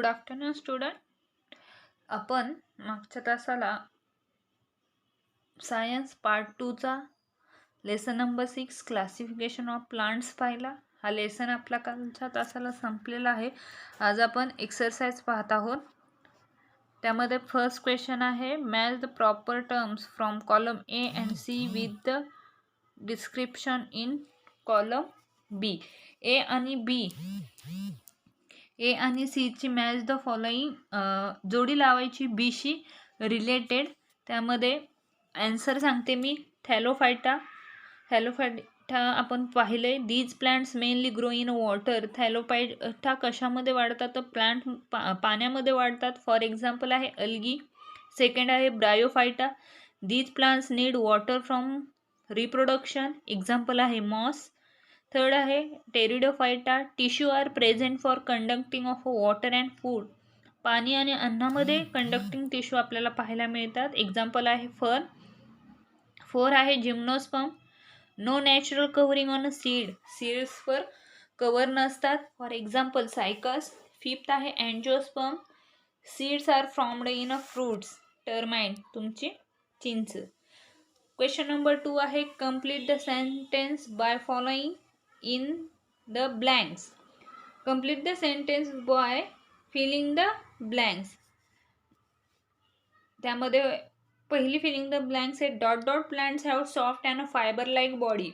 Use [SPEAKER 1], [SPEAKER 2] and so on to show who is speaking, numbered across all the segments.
[SPEAKER 1] Afternoon student. आपण मागच्या तासाला सायन्स पार्ट 2चा lesson number 6 classification of plants पाहिला. हा लेसन आपला कालच्या तासाला संपलेला आहे. आज आपण एक्सरसाइज पाहत आहोत. त्यामध्ये फर्स्ट क्वेश्चन आहे, match the proper terms from column A and C with the description in column B. A आणि सी ची मॅच द फॉलोइंग जोडी लावायची बीशी रिलेटेड. त्यामध्ये आन्सर सांगते मी. थॅलोफायटा आपण पाहिले. These plants mainly grow in water. Thallophyta कशामध्ये वाढतात तर प्लांट पाण्यामध्ये वाढतात. फॉर एक्झाम्पल आहे अल्गी. सेकंड आहे bryophyta. These plants need water from reproduction. Example आहे मॉस. थर्ड आहे pteridophyta. Tissue are present for conducting of water and food. पाणी आणि अन्नामध्ये कंडक्टिंग टिश्यू आपल्याला पाहायला मिळतात. एक्झाम्पल आहे फर्न. फोर आहे gymnosperm. No natural covering on a seed. सीड्सवर कव्हर नसतात. For example cycas. फिफ्थ आहे angiosperm. Seeds are formed in a fruits. Tamarind तुमची चिंच. क्वेश्चन नंबर 2 आहे, complete the sentence by following in the blanks. Complete the sentence by filling the blanks. त्यामध्ये पहिली filling the blanks आहे, dot dot plants have soft and fibre like body.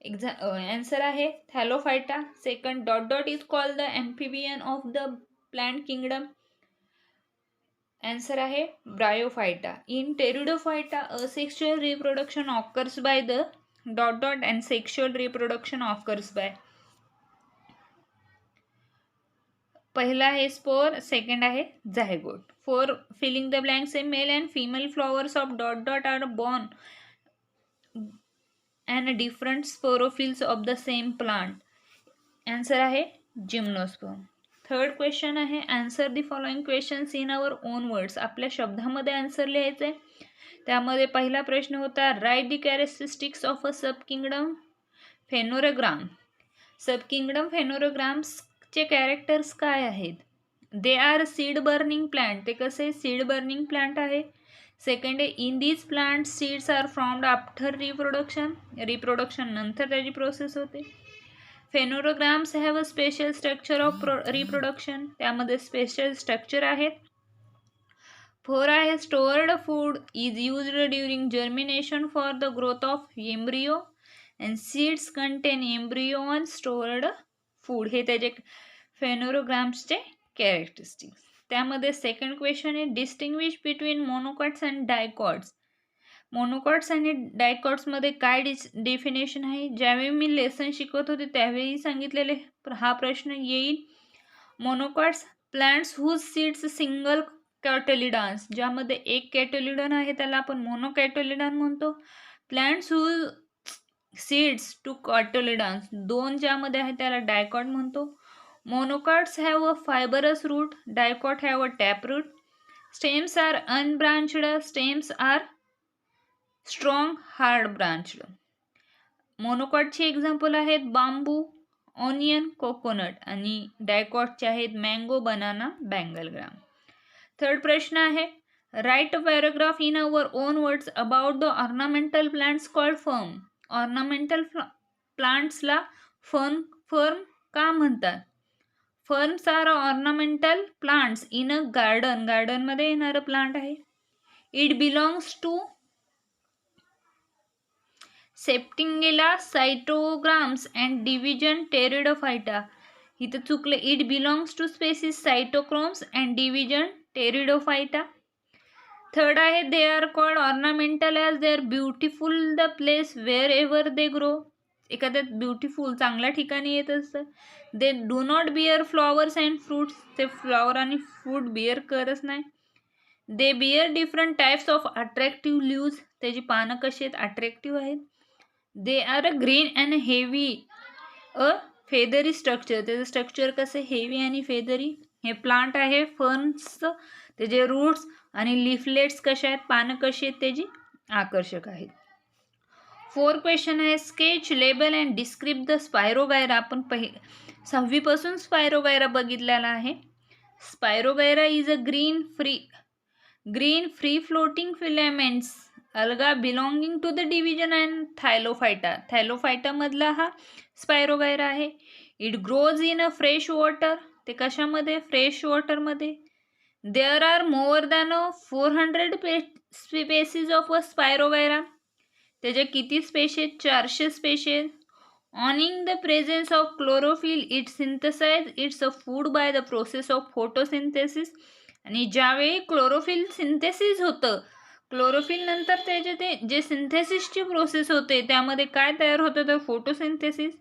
[SPEAKER 1] Answer आहे thallophyta. Second, dot dot is called the amphibian of the plant kingdom. Answer आहे bryophyta. In pteridophyta asexual reproduction occurs by the dot dot and sexual reproduction occurs by. पहिला आहे spore. Second आहे zygote. Four filling the blanks आहे, male and female flowers of dot dot are borne and different sporophylls of the same plant. Answer आहे gymnosperm. Third question आहे, answer the following questions in our own words. आपल्या शब्दामध्ये answer लिहायचं आहे. त्यामध्ये पहिला प्रश्न होता, write the characteristics of a sub kingdom phanerogam. Sub kingdom फेनोरोग्राम्सचे कॅरेक्टर्स काय आहेत? They are seed burning plant. ते कसे सीड बर्निंग प्लांट आहे. सेकंड आहे, in these plant seeds are formed after reproduction. Reproduction नंतर त्याची प्रोसेस होते. Phanerogams have a special structure of reproduction. त्यामध्ये स्पेशल स्ट्रक्चर आहेत. फोर आहे, stored food is used during germination for the growth of embryo and seeds content embryo on stored food. हे त्याचे फेनोरोग्राम्सचे characteristics. त्यामध्ये second question आहे, distinguish between monocots and dicots. Monocots आणि डायकॉट्समध्ये काय definition आहे? ज्यावेळी मी लेसन शिकवत होते त्यावेळी सांगितलेले हा प्रश्न येईल. Monocots plants whose seeds single cotyledons. ज्यामध्ये एक कॅटोलिडॉन आहे त्याला आपण मोनोकॅटोलिडॉन म्हणतो. Plants whose seeds two cotyledons, दोन ज्यामध्ये आहे त्याला डायकॉट म्हणतो. Monocots have a fibrous root. Dicot have a tap root. Stems are unbranched. Stems are strong hard branched. मोनोकॉटचे एक्झाम्पल आहेत बांबू, ऑनियन, कोकोनट. आणि डायकॉटचे आहेत mango, banana, Bengal gram. Third प्रश्न आहे, write a paragraph in our own words about the ornamental plants called fern. Ornamental प्लांट्सला fern का म्हणतात? Ferns are ornamental plants in a garden. गार्डनमध्ये येणारं प्लांट आहे. इट बिलॉंग्स टू सेप्टिंगेला, सायटोग्राम्स अँड डिव्हिजन टेरिडोफायटा. इथं चुकलं. It belongs to species cytochromes and division pteridophyta. Third आहे, they are called ornamental as they are beautiful the place wherever they grow. एखाद्या beautiful चांगल्या ठिकाणी येत असतं. They do not bear flowers and fruits. ते flower आणि fruit bear करत नाही. They bear different types of attractive leaves. त्याची पानं कशी आहेत? अट्रॅक्टिव्ह आहेत. They are a green and heavy a feathery structure. त्याचं स्ट्रक्चर कसं हेवी आणि फेदरी. हे प्लांट आहे फर्न्स. त्याचे रूट्स आणि लिफलेट्स कशा आहेत? पानं कशी आहेत त्याची? आकर्षक आहेत. फोर क्वेश्चन आहे, sketch, label and describe the spirogyra. आपण 6वी पासून स्पायरोगायरा बघितलेला आहे. Spirogyra is a green free floating filaments alga belonging to the division and Thylophyta. Thylophyta मधला हा Spirogyra आहे. It grows in a fresh water. ते कशामध्ये? फ्रेश वॉटर मध्ये. There are more than 400 species of a Spirogyra. त्याच्या किती species? 400 species. Owning the presence of chlorophyll, it synthesizes its food by the process of photosynthesis. आणि ज्यावेळी chlorophyll synthesis होतं, chlorophyll नंतर त्याचे ते जे सिंथेसिसची प्रोसेस होते त्यामध्ये काय तयार होतं तर photosynthesis.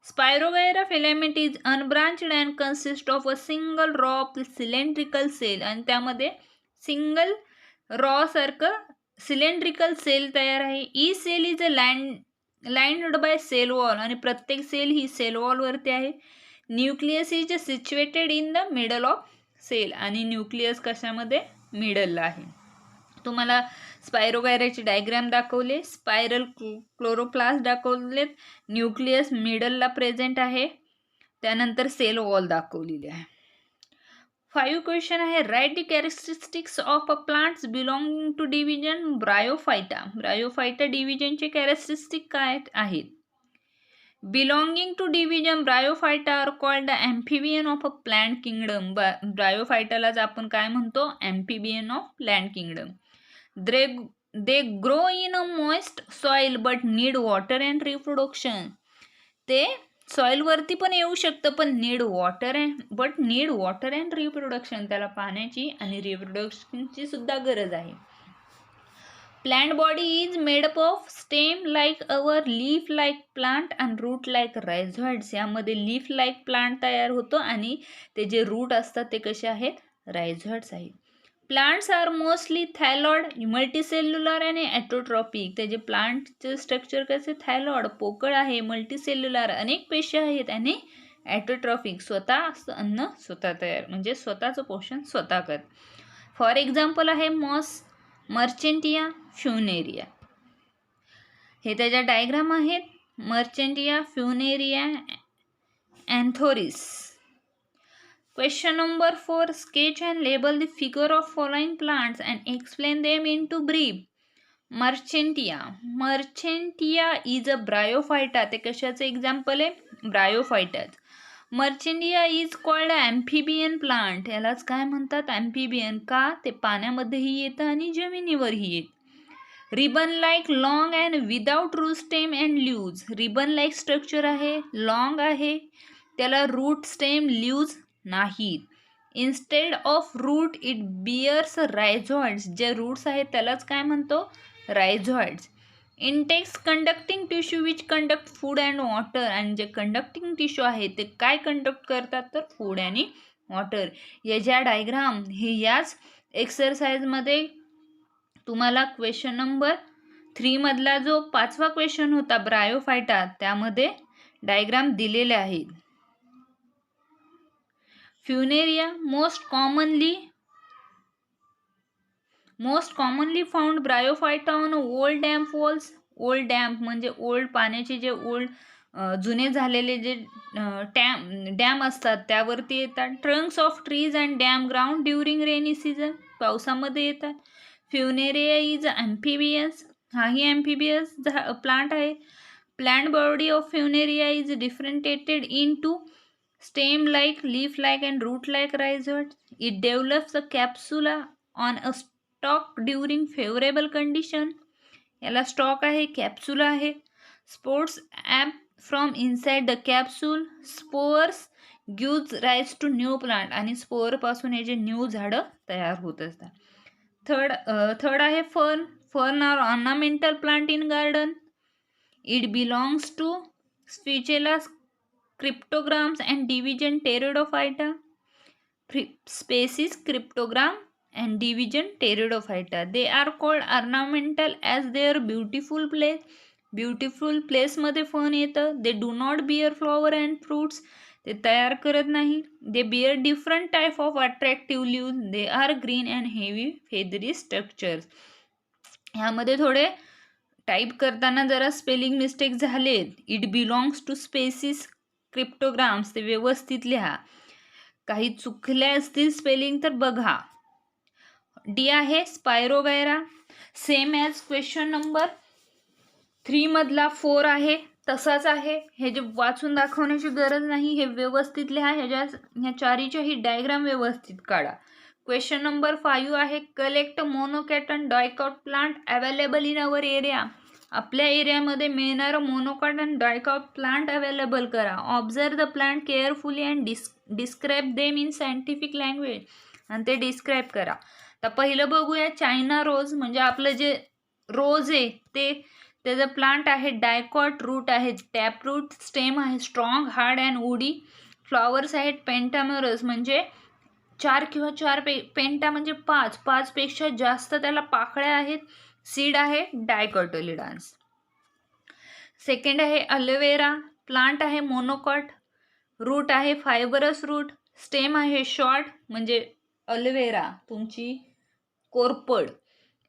[SPEAKER 1] Spirogyra filament is unbranched and consists of a single raw cylindrical cell. आणि त्यामध्ये सिंगल रॉ सारखं सिलेंड्रिकल सेल तयार आहे. ई cell is a lined by cell wall. आणि प्रत्येक सेल ही सेल वॉलवरती आहे. Nucleus is situated in the middle of cell. आणि न्यूक्लियस कशामध्ये? मिडलला आहे. तुम्हाला स्पायरोगायराची डायग्राम दाखवले, स्पायरल क्लोरोप्लास्ट दाखवलेत, न्यूक्लियस मिडलला प्रेझेंट आहे, त्यानंतर सेल वॉल दाखवलेली आहे. 5 क्वेश्चन आहे. Write the characteristics of a plants belonging to division bryophyta. Bryophyta डिव्हिजनचे characteristic काय आहेत? Belonging to division bryophyta are called the amphibian of a plant kingdom. ब्रायोफायटालाच आपण काय म्हणतो? Amphibian of plant kingdom. They grow in a moist soil but need water and reproduction. ते सॉइलवरती पण येऊ शकतं पण नीड वॉटर अँड रिप्रोडक्शन. त्याला पाण्याची आणि रिप्रोडक्शनची सुद्धा गरज आहे. Plant body is made up of stem like our leaf like plant and root like rhizoids. यामध्ये लीफ लाईक प्लांट तयार होतो आणि ते जे रूट असतात ते कसे आहेत? रायझॉइड्स आहेत. प्लांट्स आर मोस्टली थायलॉइड, मल्टीसेल्युलर आणि ॲटोट्रॉपिक. त्याचे प्लांटचे स्ट्रक्चर कसे? थायलॉइड पोकळ आहे, मल्टीसेल्युलर अनेक पेशी आहेत आणि ॲटोट्रॉपिक स्वतः अन्न स्वतः तयार म्हणजे स्वतःचं पोषण स्वतः करत. फॉर एक्झाम्पल आहे मॉस, मर्चेंटिया, फ्युनेरिया. हे त्याच्या डायग्राम आहेत. मर्चेंटिया, फ्युनेरिया, अँथोरिस. Question number 4. Sketch and label the figure of following plants and explain them into brief. Merchantia. Merchantia is a bryophyta. ते कशाचं एक्झाम्पल आहे? ब्रायोफायटाच. Merchantia is called amphibian plant. यालाच काय म्हणतात? ॲम्फिबियन. का? ते पाण्यामध्येही येतं आणि जमिनीवरही येतं. Ribbon like long and without root stem and leaves. Ribbon like structure आहे, लॉंग आहे, त्याला रूट स्टेम ल्यूज नाहीत. Instead of root it bears rhizoids. जे रूट्स आहेत त्यालाच काय म्हणतो? रायझॉइड्स. इंटेक्स conducting tissue which conduct food and water. आणि जे कंडक्टिंग टिश्यू आहे ते काय कंडक्ट करतात तर फूड आणि वॉटर. याच्या डायग्राम हे याच एक्सरसाइजमध्ये तुम्हाला क्वेश्चन नंबर 3 मधला जो 5वा क्वेश्चन होता ब्रायोफायटा त्यामध्ये डायग्राम दिलेले आहेत. Funaria most commonly found bryophyta on old damp walls. Old damp म्हणजे ओल्ड पाण्याचे जे जुने झालेले जे डॅम असतात त्यावरती येतात. Trunks of trees and damp ground during rainy season. पावसामध्ये येतात. Funaria is amphibious. हाही ॲम्फिबियस प्लांट आहे. Plant body of funaria is differentiated into stem like, leaf like and root like rhizoids. It develops a capsula on a stalk during favorable condition. याला stalk आहे, कॅप्सूला आहे. Spores up from inside the capsule. Spores gives rise to new plant. आणि स्पोअरपासून हे जे new झाडं तयार होत असतात. थर्ड आहे fern. Fern are ornamental plant in garden. It belongs to स्पिचेला cryptograms and division pteridophyta. Species cryptogram and division pteridophyta. They are called ornamental as their beautiful place. Beautiful place मध्ये fun येतं. They do not bear flower and fruits. ते तयार करत नाही. They bear different type of attractive leaves. They are green and heavy feathery structures. ह्यामध्ये थोडे type करताना जरा स्पेलिंग मिस्टेक झाले. It belongs to species cryptograms. ते व्यवस्थित लिहा. काही चुकले असतील स्पेलिंग तर बघा. डी आहे spirogyra, same as question number 3 मधला 4 आहे तसाच आहे. हे जे वाचून दाखवण्याची गरज नाही, हे व्यवस्थित लिहा. ह्या चारीच्याही डायग्राम व्यवस्थित काढा. क्वेश्चन नंबर 5 आहे collect monocot and dicot plant available in our area. आपल्या एरियामध्ये मिळणारं monocot and dicot plant available करा. Observe the plant carefully and describe them in scientific language. आणि ते डिस्क्राईब करा. तर पहिलं बघूया चायना रोज, म्हणजे आपलं जे रोज आहे ते, त्याचं प्लांट आहे डायकॉट, रूट आहे टॅप रूट, स्टेम आहे strong hard and woody, flowers आहेत पेंटामरस म्हणजे 4 किंवा 4 पेंटा म्हणजे 5 पेक्षा जास्त त्याला पाकळ्या आहेत. सीड आहे डायकॉटिलिडन्स. सेकंड आहे अलोवेरा, प्लांट आहे मोनोकॉट, रूट आहे फायबरस रूट, स्टेम आहे शॉर्ट म्हणजे अलोवेरा तुमची कोरपड.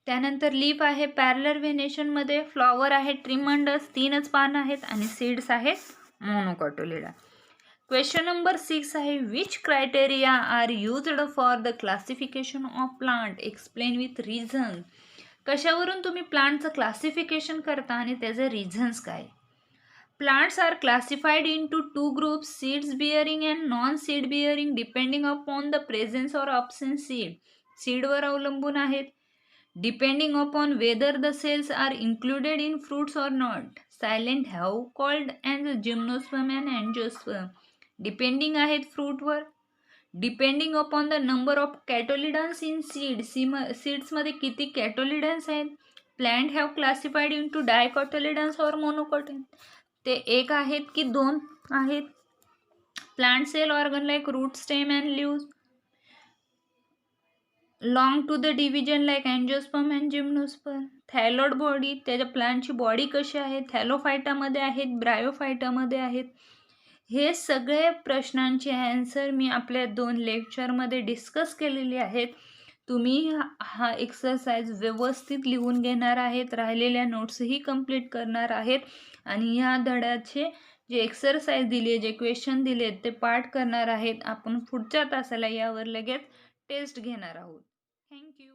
[SPEAKER 1] त्यानंतर लीफ आहे पॅरलर व्हेनेशनमध्ये, फ्लॉवर आहे ट्रिमंडस 3च पान आहेत आणि सीड्स आहेत मोनोकॉटिलिडा. क्वेश्चन नंबर 6 आहे which criteria are used for the classification of plant, explain with reason. कशावरून तुम्ही प्लांटचं क्लासिफिकेशन करता आणि त्याचे रिझन्स काय. Plants are classified into 2 groups, seeds bearing and non seed bearing depending upon the presence or absence seed. सीडवर अवलंबून आहेत. Depending upon whether the cells are included in fruits or not. Silent have called and gymnosperm and angiosperm. Depending आहेत फ्रूटवर. Depending upon the number of cotyledons in seed, सीड्समध्ये किती cotyledons आहेत. Plant have classified into dicotyledons or monocotyledons, ते 1 आहेत की 2 आहेत. Plant cell organ like root stem and leaves long to the division like angiosperm and gymnosperm. Thalloid body, त्याच्या प्लांटची body कशी आहे, थॅलोफायटामध्ये आहेत ब्रायोफायटामध्ये आहेत. हे सगळे प्रश्नांचे ॲन्सर मी आपल्या 2 लेक्चरमध्ये डिस्कस केलेले आहेत. तुम्ही हा एक्सरसाइज व्यवस्थित लिहून घेणार आहेत, राहिलेल्या नोट्सही कंप्लीट करणार आहेत आणि ह्या धड्याचे जे एक्सरसाइज दिले, जे क्वेश्चन दिले ते पाठ करणार आहेत. आपण पुढच्या तासाला यावर लगेच टेस्ट घेणार आहोत. थँक्यू.